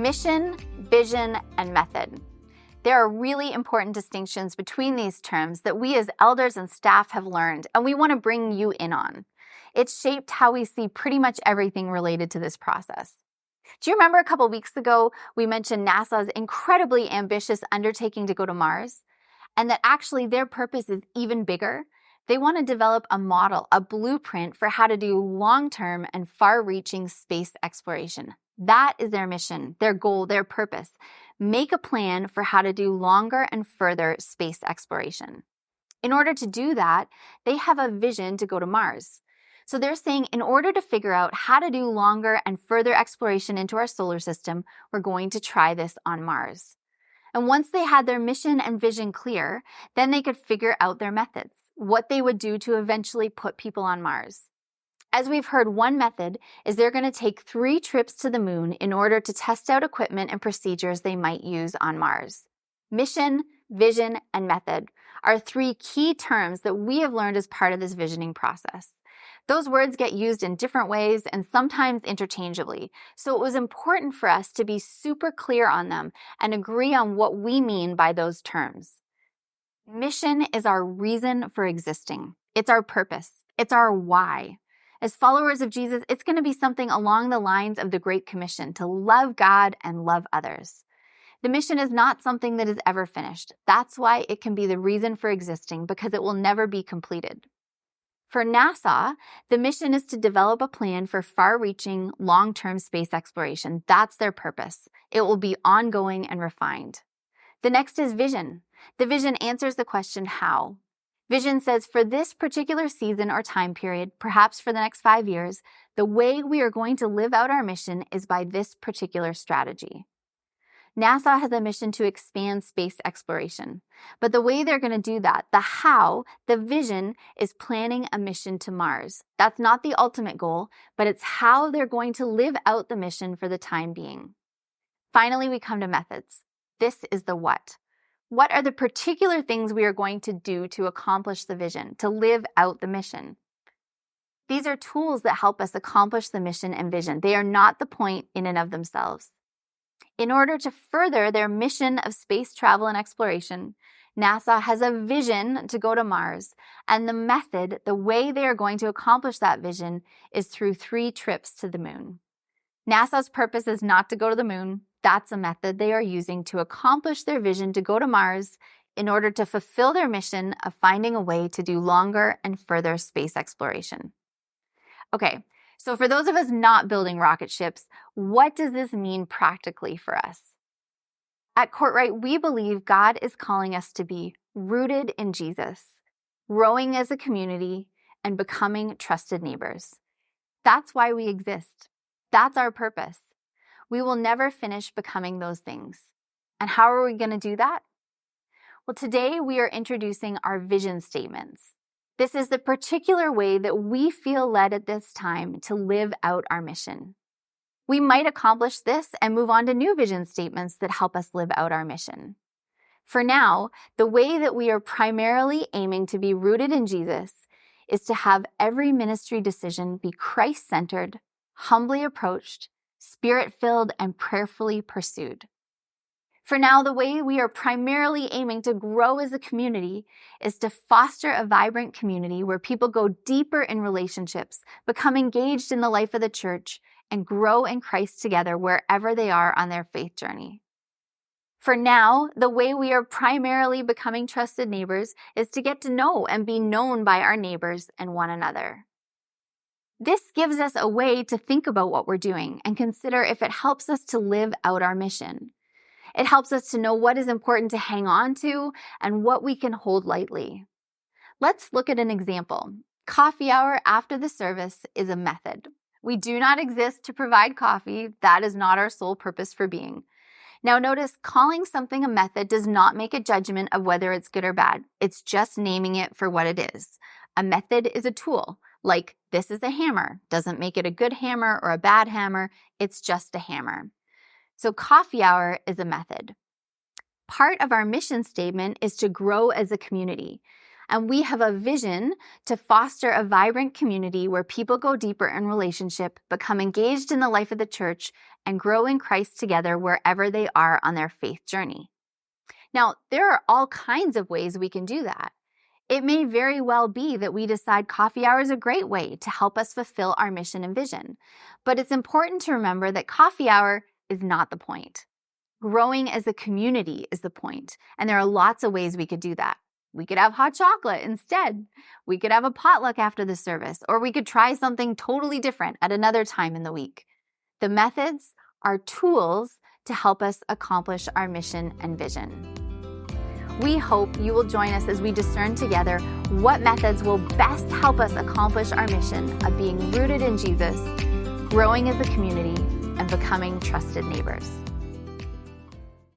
Mission, vision, and method. There are really important distinctions between these terms that we as elders and staff have learned, and we want to bring you in on. It's shaped how we see pretty much everything related to this process. Do you remember a couple weeks ago, we mentioned NASA's incredibly ambitious undertaking to go to Mars? And that actually their purpose is even bigger? They want to develop a model, a blueprint for how to do long-term and far-reaching space exploration. That is their mission, their goal, their purpose. Make a plan for how to do longer and further space exploration. In order to do that, they have a vision to go to Mars. So they're saying in order to figure out how to do longer and further exploration into our solar system, we're going to try this on Mars. And once they had their mission and vision clear, then they could figure out their methods, what they would do to eventually put people on Mars. As we've heard, one method is they're going to take 3 trips to the moon in order to test out equipment and procedures they might use on Mars. Mission, vision, and method are 3 key terms that we have learned as part of this visioning process. Those words get used in different ways and sometimes interchangeably, so it was important for us to be super clear on them and agree on what we mean by those terms. Mission is our reason for existing. It's our purpose. It's our why. As followers of Jesus, it's going to be something along the lines of the Great Commission, to love God and love others. The mission is not something that is ever finished. That's why it can be the reason for existing, because it will never be completed. For NASA, the mission is to develop a plan for far-reaching, long-term space exploration. That's their purpose. It will be ongoing and refined. The next is vision. The vision answers the question, how? Vision says for this particular season or time period, perhaps for the next 5 years, the way we are going to live out our mission is by this particular strategy. NASA has a mission to expand space exploration, but the way they're going to do that, the how, the vision, is planning a mission to Mars. That's not the ultimate goal, but it's how they're going to live out the mission for the time being. Finally, we come to methods. This is the what. What are the particular things we are going to do to accomplish the vision, to live out the mission? These are tools that help us accomplish the mission and vision. They are not the point in and of themselves. In order to further their mission of space travel and exploration, NASA has a vision to go to Mars, and the method, the way they are going to accomplish that vision, is through 3 trips to the moon. NASA's purpose is not to go to the moon. That's a method they are using to accomplish their vision to go to Mars in order to fulfill their mission of finding a way to do longer and further space exploration. Okay, so for those of us not building rocket ships, what does this mean practically for us? At Courtright, we believe God is calling us to be rooted in Jesus, growing as a community, and becoming trusted neighbors. That's why we exist. That's our purpose. We will never finish becoming those things. And how are we going to do that? Well, today we are introducing our vision statements. This is the particular way that we feel led at this time to live out our mission. We might accomplish this and move on to new vision statements that help us live out our mission. For now, the way that we are primarily aiming to be rooted in Jesus is to have every ministry decision be Christ-centered, humbly approached, Spirit-filled, and prayerfully pursued. For now, the way we are primarily aiming to grow as a community is to foster a vibrant community where people go deeper in relationships, become engaged in the life of the church, and grow in Christ together wherever they are on their faith journey. For now, the way we are primarily becoming trusted neighbors is to get to know and be known by our neighbors and one another. This gives us a way to think about what we're doing and consider if it helps us to live out our mission. It helps us to know what is important to hang on to and what we can hold lightly. Let's look at an example. Coffee hour after the service is a method. We do not exist to provide coffee. That is not our sole purpose for being. Now notice, calling something a method does not make a judgment of whether it's good or bad. It's just naming it for what it is. A method is a tool. Like, this is a hammer. Doesn't make it a good hammer or a bad hammer. It's just a hammer. So coffee hour is a method. Part of our mission statement is to grow as a community. And we have a vision to foster a vibrant community where people go deeper in relationship, become engaged in the life of the church, and grow in Christ together wherever they are on their faith journey. Now, there are all kinds of ways we can do that. It may very well be that we decide coffee hour is a great way to help us fulfill our mission and vision. But it's important to remember that coffee hour is not the point. Growing as a community is the point, and there are lots of ways we could do that. We could have hot chocolate instead. We could have a potluck after the service, or we could try something totally different at another time in the week. The methods are tools to help us accomplish our mission and vision. We hope you will join us as we discern together what methods will best help us accomplish our mission of being rooted in Jesus, growing as a community, and becoming trusted neighbors.